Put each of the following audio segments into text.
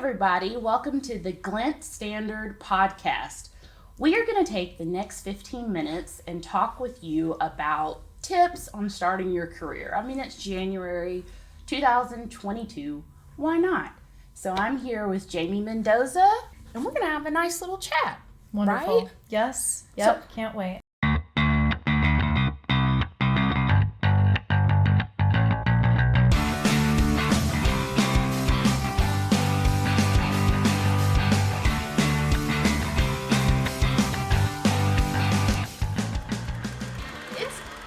everybody. Welcome to the Glint Standard podcast. We are going to take the next 15 minutes and talk with you about tips on starting your career. I mean, it's January 2022. Why not? So I'm here with Jamie Mendoza, and we're going to have a nice little chat. Wonderful. Right? Yes. Yep. So, can't wait.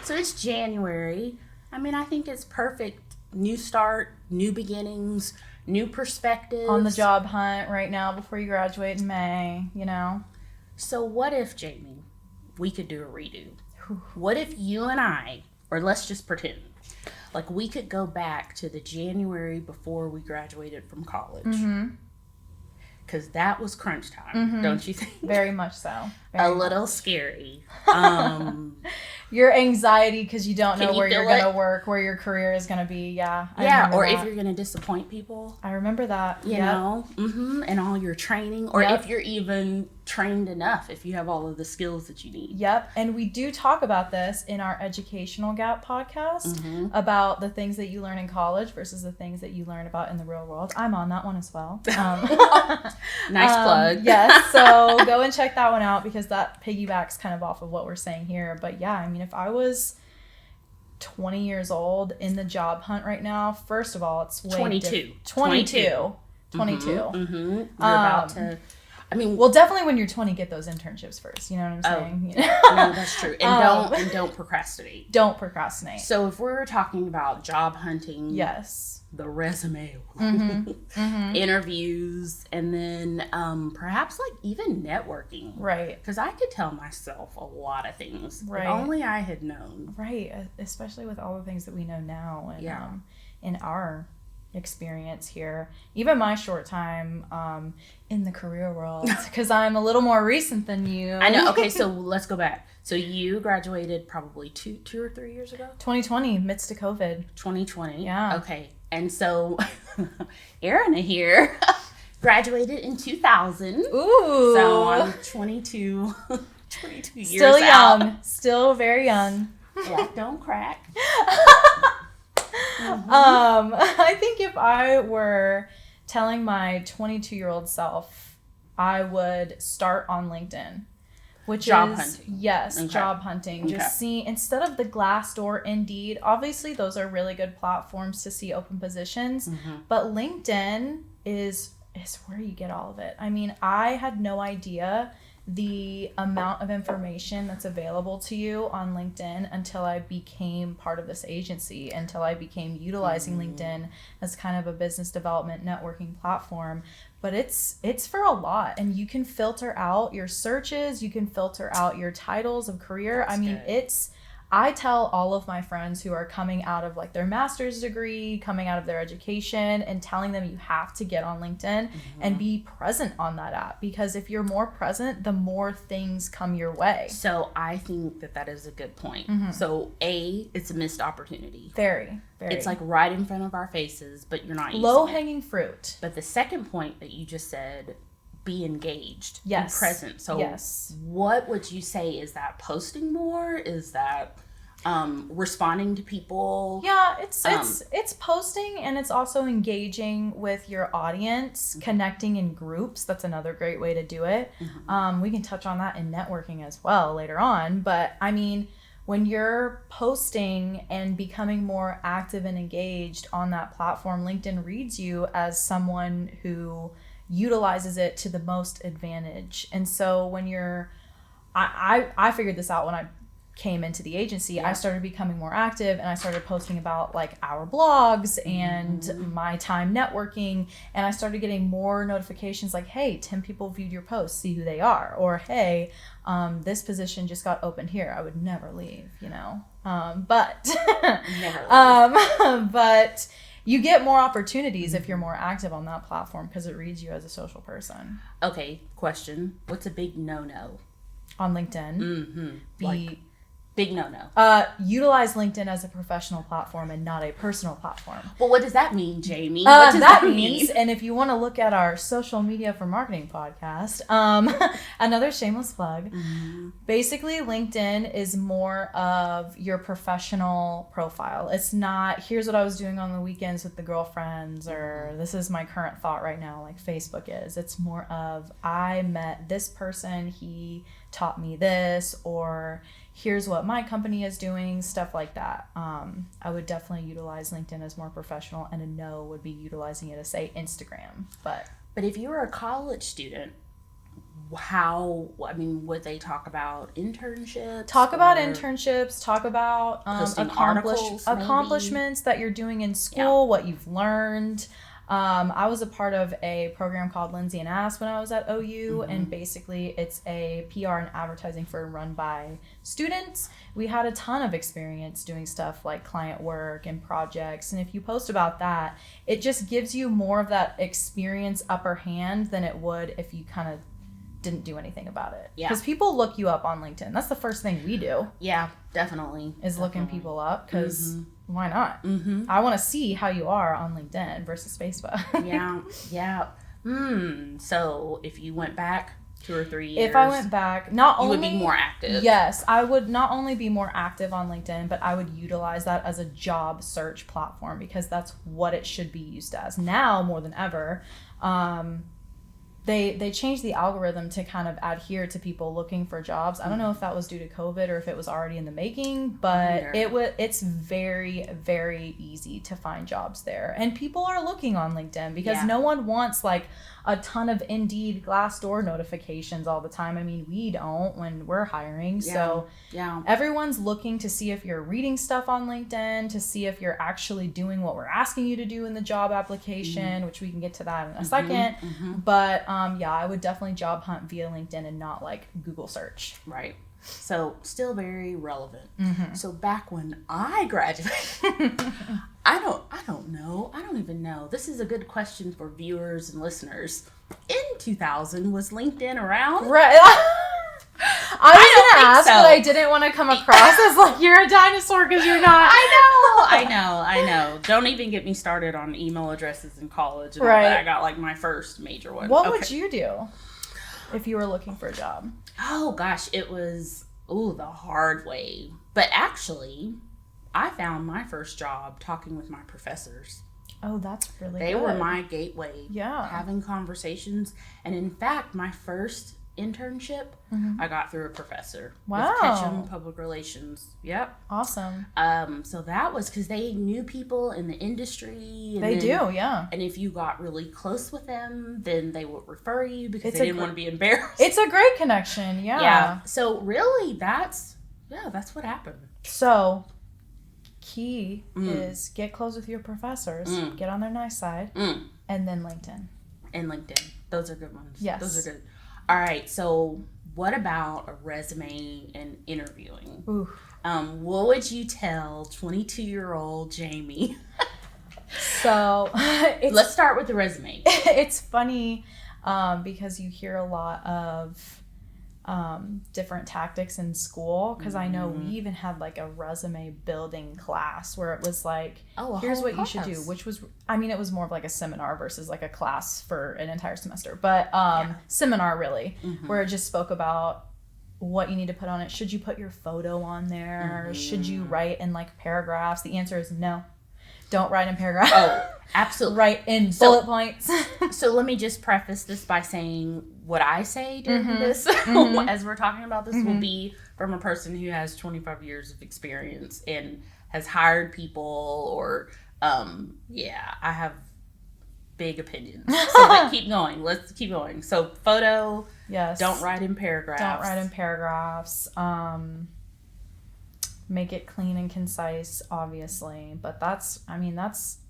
So it's January. I mean, I think it's perfect. New start, new beginnings, new perspectives. On the job hunt right now before you graduate in May, you know. So what if, Jamie, we could do a redo? What if you and I, or let's just pretend, like we could go back to the January before we graduated from college? Mm-hmm. Because that was crunch time, don't you think? Very much so. A little scary. Your anxiety because you don't know where you're going to it? work, where your career is going to be. Yeah. Or if you're going to disappoint people. I remember that. You know, and all your training, or if you're even trained enough, if you have all of the skills that you need. Yep. And we do talk about this in our Educational Gap podcast about the things that you learn in college versus the things that you learn about in the real world. I'm on that one as well. Nice plug. Yes. So go and check that one out because that piggybacks kind of off of what we're saying here. But yeah, I mean, if I was 20 years old in the job hunt right now, first of all, it's way 22. 22. You're about to... I mean, well, definitely when you're 20, get those internships first. You know what I'm saying? No, that's true. And don't procrastinate. Don't procrastinate. So if we're talking about job hunting, yes, the resume, interviews, and then perhaps like even networking, right? Because I could tell myself a lot of things, right? If only I had known, right? Especially with all the things that we know now, and in our experience here, even my short time in the career world, because I'm a little more recent than you. I know. Okay, so let's go back. So you graduated probably two or 3 years ago? 2020, midst of COVID. 2020. Yeah. Okay. And so Erin here graduated in 2000. Ooh. So I'm 22 years Still young. out. Still very young. Yeah, don't crack. I think if I were telling my 22-year-old self, I would start on LinkedIn, which job is hunting. Yes, job hunting. Just see, instead of the Glassdoor, Indeed, obviously those are really good platforms to see open positions, but LinkedIn is where you get all of it. I mean, I had no idea the amount of information that's available to you on LinkedIn until I became part of this agency, until I became utilizing LinkedIn as kind of a business development networking platform. But it's for a lot, and you can filter out your searches, you can filter out your titles of career. That's good. I tell all of my friends who are coming out of like their master's degree, coming out of their education, and telling them you have to get on LinkedIn and be present on that app, because if you're more present, the more things come your way. So I think that is a good point. So it's a missed opportunity. Very. It's like right in front of our faces, but you're not using low-hanging fruit. But the second point that you just said, be engaged, yes, be present. So yes, what would you say? Is that posting more? Is that responding to people? Yeah, it's posting, and it's also engaging with your audience, connecting in groups. That's another great way to do it. We can touch on that in networking as well later on, but I mean, when you're posting and becoming more active and engaged on that platform, LinkedIn reads you as someone who utilizes it to the most advantage. And so when I figured this out when I came into the agency. I started becoming more active, and I started posting about like our blogs and my time networking, and I started getting more notifications like, hey, 10 people viewed your post, see who they are, or hey, this position just got opened here. I would never leave, but but you get more opportunities if you're more active on that platform because it reads you as a social person. Okay, question. What's a big no-no? On LinkedIn? Big no-no. Utilize LinkedIn as a professional platform and not a personal platform. Well, what does that mean, Jamie? What does that mean? And if you want to look at our social media for marketing podcast, another shameless plug. Mm-hmm. Basically, LinkedIn is more of your professional profile. It's not, here's what I was doing on the weekends with the girlfriends, or this is my current thought right now, like Facebook is. It's more of, I met this person, he taught me this, or here's what my company is doing, stuff like that. I would definitely utilize LinkedIn as more professional, and a no would be utilizing it as, say, Instagram. But if you were a college student, would they talk about internships? Talk about internships, talk about accomplishments that you're doing in school, what you've learned. I was a part of a program called Lindsay and Ask when I was at OU, and basically it's a PR and advertising firm run by students. We had a ton of experience doing stuff like client work and projects, and if you post about that, it just gives you more of that experience upper hand than it would if you kind of didn't do anything about it. Yeah. Because people look you up on LinkedIn. That's the first thing we do. Yeah, definitely. Looking people up, because why not? Mm-hmm. I want to see how you are on LinkedIn versus Facebook. Yeah. So if you went back 2 or 3 years. If I went back, you would be more active. Yes, I would not only be more active on LinkedIn, but I would utilize that as a job search platform, because that's what it should be used as. Now, more than ever, They changed the algorithm to kind of adhere to people looking for jobs. I don't know if that was due to COVID or if it was already in the making, but it's very, very easy to find jobs there. And people are looking on LinkedIn because no one wants like a ton of Indeed, Glassdoor notifications all the time. I mean, we don't when we're hiring. So everyone's looking to see if you're reading stuff on LinkedIn, to see if you're actually doing what we're asking you to do in the job application, which we can get to that in a second. But I would definitely job hunt via LinkedIn and not like Google search. Right. So still very relevant. So back when I graduated, I don't know. I don't even know. This is a good question for viewers and listeners. In 2000, was LinkedIn around? Right. I was going to ask, but I didn't want to come across as like you're a dinosaur because you're not. I know. Don't even get me started on email addresses in college. And all that. I got like my first major one. What would you do if you were looking for a job? Oh gosh, it was the hard way. But actually, I found my first job talking with my professors. Oh, that's really They good. were my gateway. Yeah. Having conversations. And in fact, my first internship I got through a professor. Wow. With Ketchum Public Relations. Yep. Awesome. So that was because they knew people in the industry. And they do, yeah. And if you got really close with them, then they would refer you because they didn't want to be embarrassed. It's a great connection, yeah. So really, that's what happened. So key is get close with your professors, get on their nice side, and then LinkedIn. And LinkedIn. Those are good ones. Yes. Those are good. All right, so what about a resume and interviewing? Ooh. What would you tell 22-year-old Jamie? So let's start with the resume. It's funny because you hear a lot of different tactics in school, because I know we even had like a resume building class where it was like, here's what you should do, which was, it was more of like a seminar versus like a class for an entire semester, but seminar really, where it just spoke about what you need to put on it. Should you put your photo on there? Should you write in like paragraphs? The answer is no. Don't write in paragraphs. Oh, absolutely. Write in bullet points. So let me just preface this by saying what I say during this, as we're talking about this, will be from a person who has 25 years of experience and has hired people or, I have big opinions. So keep going. Let's keep going. So photo. Yes. Don't write in paragraphs. Don't write in paragraphs. Make it clean and concise, obviously, but that's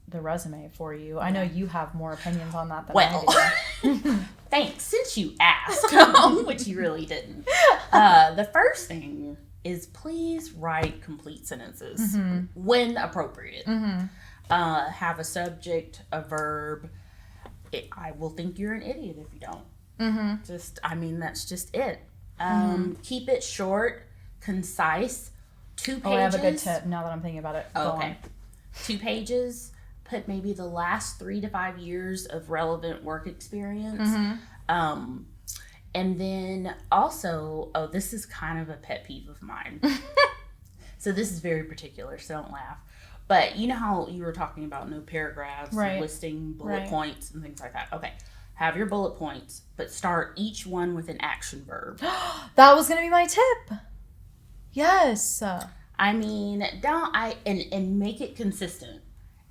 the resume for you. Yeah. I know you have more opinions on that than I do. Thanks, since you asked, which you really didn't. The first thing is please write complete sentences when appropriate. Have a subject, a verb. I will think you're an idiot if you don't. That's just it. Keep it short, concise. 2 pages. Oh, I have a good tip now that I'm thinking about it. Oh, Go okay. on. 2 pages. Put maybe the last 3 to 5 years of relevant work experience. And then also, this is kind of a pet peeve of mine. So this is very particular, so don't laugh. But you know how you were talking about no paragraphs, Right. listing bullet Right. points and things like that. Okay. Have your bullet points, but start each one with an action verb. That was going to be my tip. Yes. I mean, and make it consistent.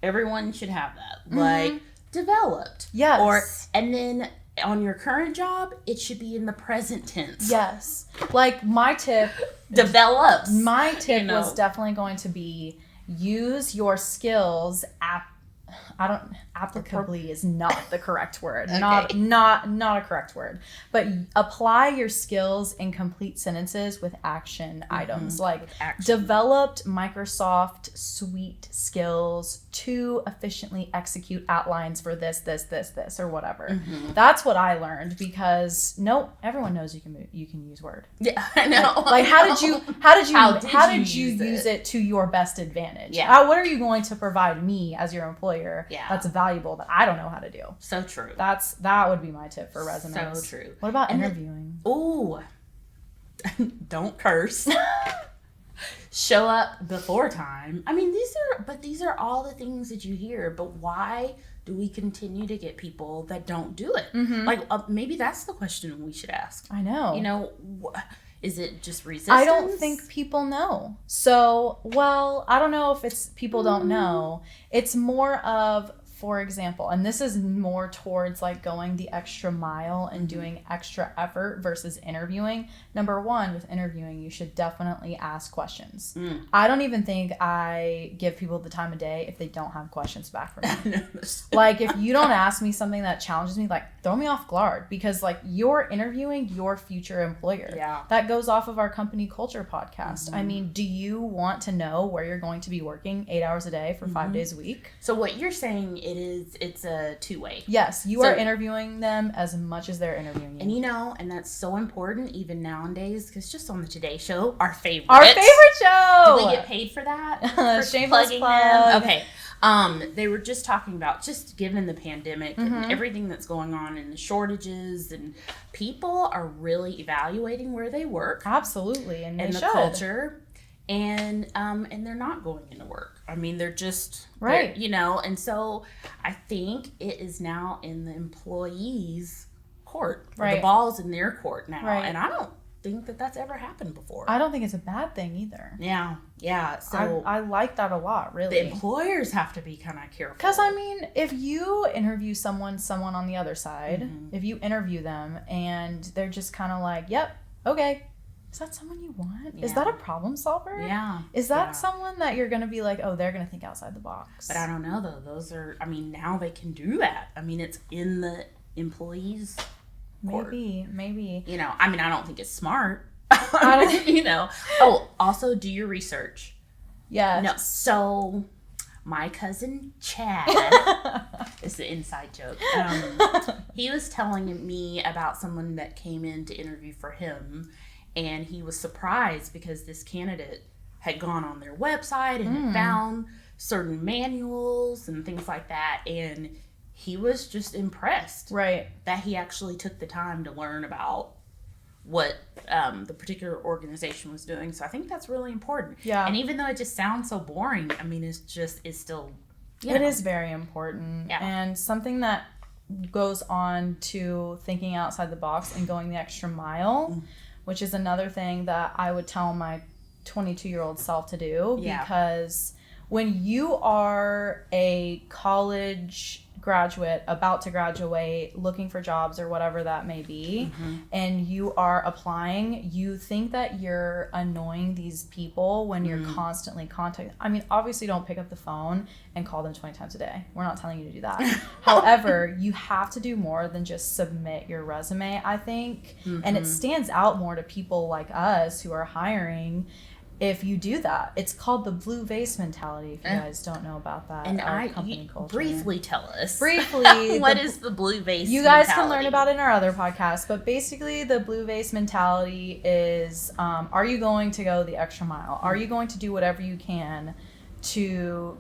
Everyone should have that. Like, developed. Yes. And then on your current job, it should be in the present tense. Yes. Like my tip. Develops. My tip was definitely going to be use your skills applicably is not the correct word. Okay. Not a correct word. But apply your skills in complete sentences with action items. Like developed Microsoft Suite skills to efficiently execute outlines for this, or whatever. That's what I learned because everyone knows you can use Word. Yeah, I know. Like how did you use it to your best advantage? Yeah. What are you going to provide me as your employer that's valuable that I don't know how to do? So true. That would be my tip for resumes. So true. What about interviewing? Don't curse. Show up before time. I mean, these are all the things that you hear, but why do we continue to get people that don't do it? Like, maybe that's the question we should ask. I know. You know, is it just resistance? I don't think people know. So, I don't know if it's people don't know. It's more of, for example, and this is more towards like going the extra mile and doing extra effort versus interviewing. Number one, with interviewing, you should definitely ask questions. I don't even think I give people the time of day if they don't have questions back for me. Like if you don't ask me something that challenges me, like throw me off guard because like you're interviewing your future employer. Yeah. That goes off of our company culture podcast. I mean, do you want to know where you're going to be working 8 hours a day for 5 days a week? So what you're saying it's a two-way. Yes, you are interviewing them as much as they're interviewing you. And you know, and that's so important even nowadays because just on the Today Show, our favorite show. Do we get paid for that? For Shameless plugging plug. them? Okay. They were just talking about just given the pandemic and everything that's going on and the shortages and people are really evaluating where they work. Absolutely, and the culture. And they're not going into work. I mean, they're just right. You know, and so I think it is now in the employees' court. Right. The ball's in their court now, right. And I don't think that that's ever happened before. I don't think it's a bad thing either. Yeah. So I like that a lot, really. The employers have to be kind of careful. Because I mean, if you interview someone on the other side, if you interview them and they're just kind of like, "Yep, okay." Is that someone you want? Yeah. Is that a problem solver? Yeah. Is that someone that you're going to be like, oh, they're going to think outside the box? But I don't know, though. Those are, I mean, now they can do that. I mean, it's in the employees' court. Maybe. You know, I mean, I don't think it's smart. I don't, you know. Oh, also do your research. Yeah. No. So, my cousin Chad, it's an inside joke. He was telling me about someone that came in to interview for him. And he was surprised because this candidate had gone on their website and had found certain manuals and things like that. And he was just impressed. Right. That he actually took the time to learn about what the particular organization was doing. So I think that's really important. Yeah. And even though it just sounds so boring, I mean, it's still, It is very important. Yeah. And something that goes on to thinking outside the box and going the extra mile, which is another thing that I would tell my 22-year-old self to do. Yeah. Because when you are a college graduate, about to graduate, looking for jobs or whatever that may be, and you are applying, you think that you're annoying these people when you're constantly contacting. I mean, obviously don't pick up the phone and call them 20 times a day. We're not telling you to do that. However, you have to do more than just submit your resume, I think. And it stands out more to people like us who are hiring if you do that. It's called the blue vase mentality, if you guys don't know about that. And company culture. Briefly tell us. Briefly. What is the blue vase You guys mentality? can learn about it in our other podcast, but basically the blue vase mentality is, are you going to go the extra mile? Are you going to do whatever you can to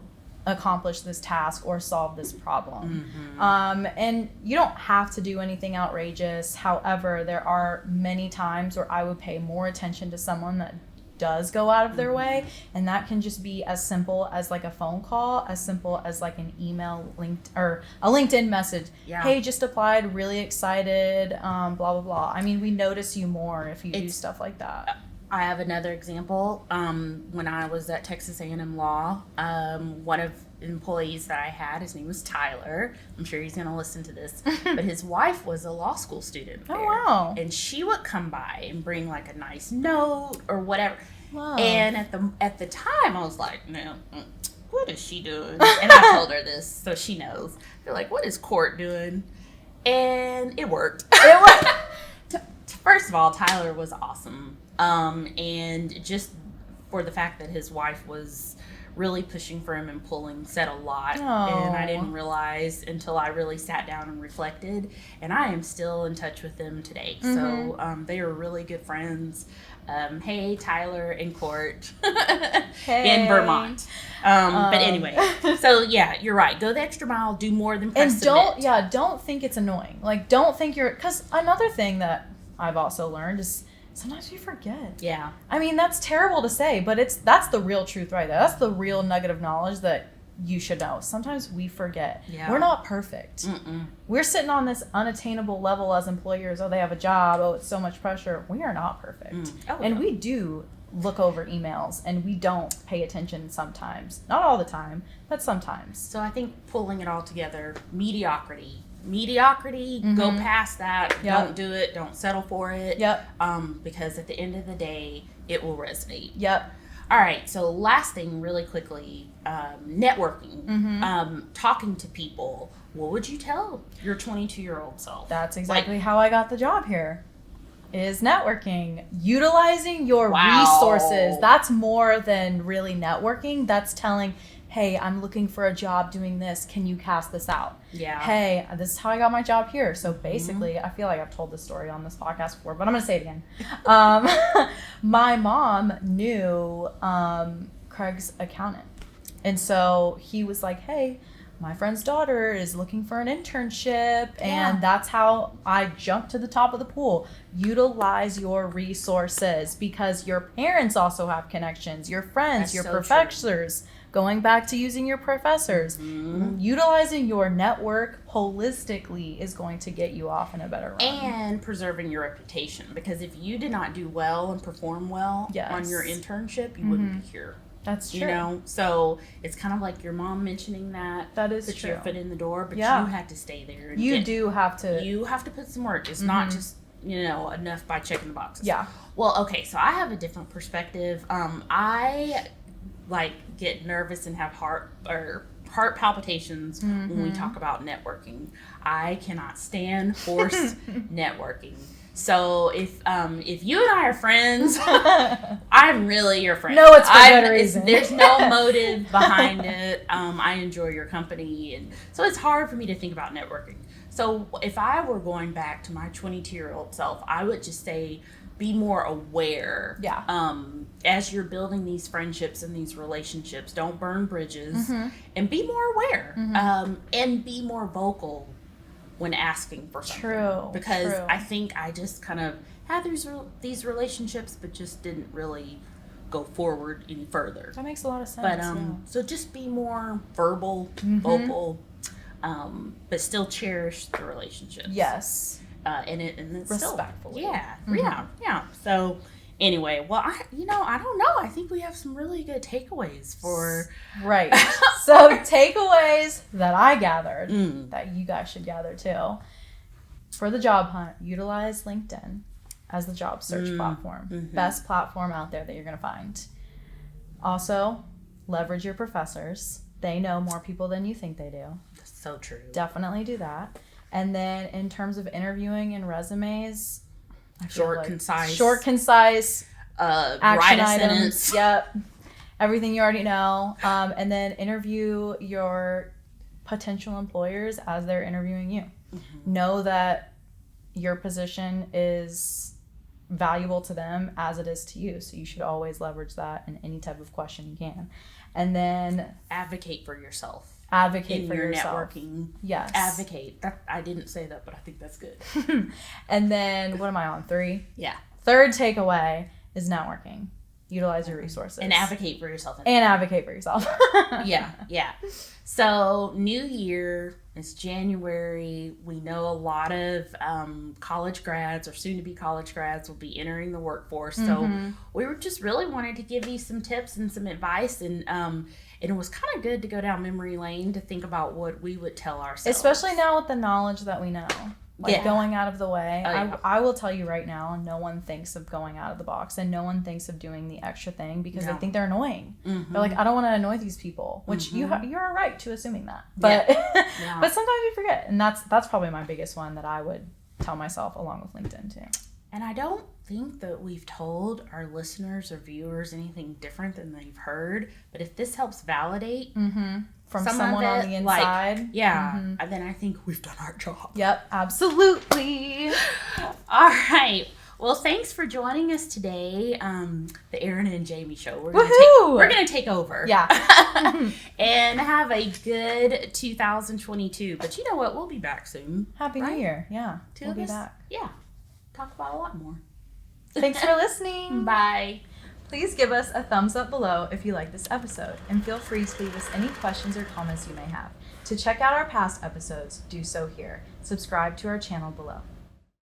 accomplish this task or solve this problem? And you don't have to do anything outrageous. However, there are many times where I would pay more attention to someone that does go out of their way, and that can just be as simple as like a phone call, as simple as like an email or a LinkedIn message. Hey, just applied, really excited, blah blah blah. I mean, we notice you more if you do stuff like that. I have another example. When I was at Texas A&M Law, one of the employees that I had, his name was Tyler. I'm sure he's going to listen to this. But his wife was a law school student there. Oh, wow. And she would come by and bring like a nice note or whatever. Wow. And at the time, I was like, no, what is she doing? And I told her this, so she knows. They're like, what is Court doing? And it worked. First of all, Tyler was awesome. And just for the fact that his wife was really pushing for him and pulling said a lot. Aww. And I didn't realize until I really sat down and reflected. And I am still in touch with them today. So they are really good friends. Hey, Tyler and Court in Vermont. But anyway, so yeah, you're right. Go the extra mile. Do more than press submit. Don't think it's annoying. Like, don't think because another thing that I've also learned is sometimes you forget. Yeah. I mean, that's terrible to say, but that's the real truth right there. That's the real nugget of knowledge that you should know. Sometimes we forget. Yeah. We're not perfect. We're sitting on this unattainable level as employers. Oh, they have a job. Oh, it's so much pressure. We are not perfect. And we do look over emails and we don't pay attention sometimes. Not all the time, but sometimes. So I think pulling it all together, mediocrity, go past that. Don't do it. Don't settle for it. Because at the end of the day, it will resonate. All right, so last thing really quickly, networking, talking to people. What would you tell your 22-year-old self? That's exactly how I got the job here, is networking. Utilizing your resources. That's more than really networking. That's telling, hey, I'm looking for a job doing this. Can you cast this out? Yeah. Hey, this is how I got my job here. So basically, I feel like I've told this story on this podcast before, but I'm going to say it again. My mom knew Craig's accountant. And so he was like, hey, my friend's daughter is looking for an internship. And that's how I jumped to the top of the pool. Utilize your resources because your parents also have connections, your friends, your professors. Going back to using your professors, utilizing your network holistically is going to get you off in a better run. And preserving your reputation. Because if you did not do well and perform well on your internship, you wouldn't be here. That's true. You know, so it's kind of like your mom mentioning that. That is put true. Your foot in the door, but you had to stay there. And you have to put some work. It's not just, enough by checking the boxes. Yeah. Well, okay, so I have a different perspective. I get nervous and have heart palpitations when we talk about networking. I cannot stand forced networking. So if you and I are friends, I'm really your friend. No, it's for good reason. There's no motive behind it. I enjoy your company, and so it's hard for me to think about networking. So if I were going back to my 22-year-old self, I would just say, be more aware. As you're building these friendships and these relationships, don't burn bridges, and be more aware, and be more vocal when asking for something. Because I think I just kind of had these relationships, but just didn't really go forward any further. That makes a lot of sense. But so just be more verbal, vocal, but still cherish the relationships. Yes. And it's respectfully. Yeah. So anyway, well, I don't know. I think we have some really good takeaways for right. So takeaways that I gathered that you guys should gather too. For the job hunt, utilize LinkedIn as the job search platform. Best platform out there that you're going to find. Also, leverage your professors. They know more people than you think they do. So true. Definitely do that. And then in terms of interviewing and resumes, Short, concise. Action write a items. sentence. Yep. Everything you already know. And then interview your potential employers as they're interviewing you. Mm-hmm. Know that your position is valuable to them as it is to you. So you should always leverage that in any type of question you can. And then Advocate for yourself. advocate In for your yourself. networking. Yes. Advocate. I didn't say that, but I think that's good. And then what am I on? 3? Yeah. Third takeaway is networking. Utilize your resources. And advocate for yourself. And advocate for yourself. Yeah. So, new year, it's January. We know a lot of college grads or soon-to-be college grads will be entering the workforce. So, we were just really wanted to give you some tips and some advice. And it was kind of good to go down memory lane to think about what we would tell ourselves. Especially now with the knowledge that we know. Like going out of the way. Oh, yeah. I will tell you right now, no one thinks of going out of the box and no one thinks of doing the extra thing because they think they're annoying. Mm-hmm. They're like, I don't want to annoy these people, which you're right to assuming that. But but sometimes you forget. And that's probably my biggest one that I would tell myself along with LinkedIn too. And I don't think that we've told our listeners or viewers anything different than they've heard. But if this helps validate From some someone of it, on the inside. then I think we've done our job. Yep, absolutely. All right. Well, thanks for joining us today. The Erin and Jamie show. We're gonna take over. Yeah. And have a good 2022. But you know what? We'll be back soon. Happy New Year. Yeah. We'll be us. back. Yeah. Talk about a lot more. Thanks for listening. Bye. Please give us a thumbs up below if you like this episode, and feel free to leave us any questions or comments you may have. To check out our past episodes, do so here. Subscribe to our channel below.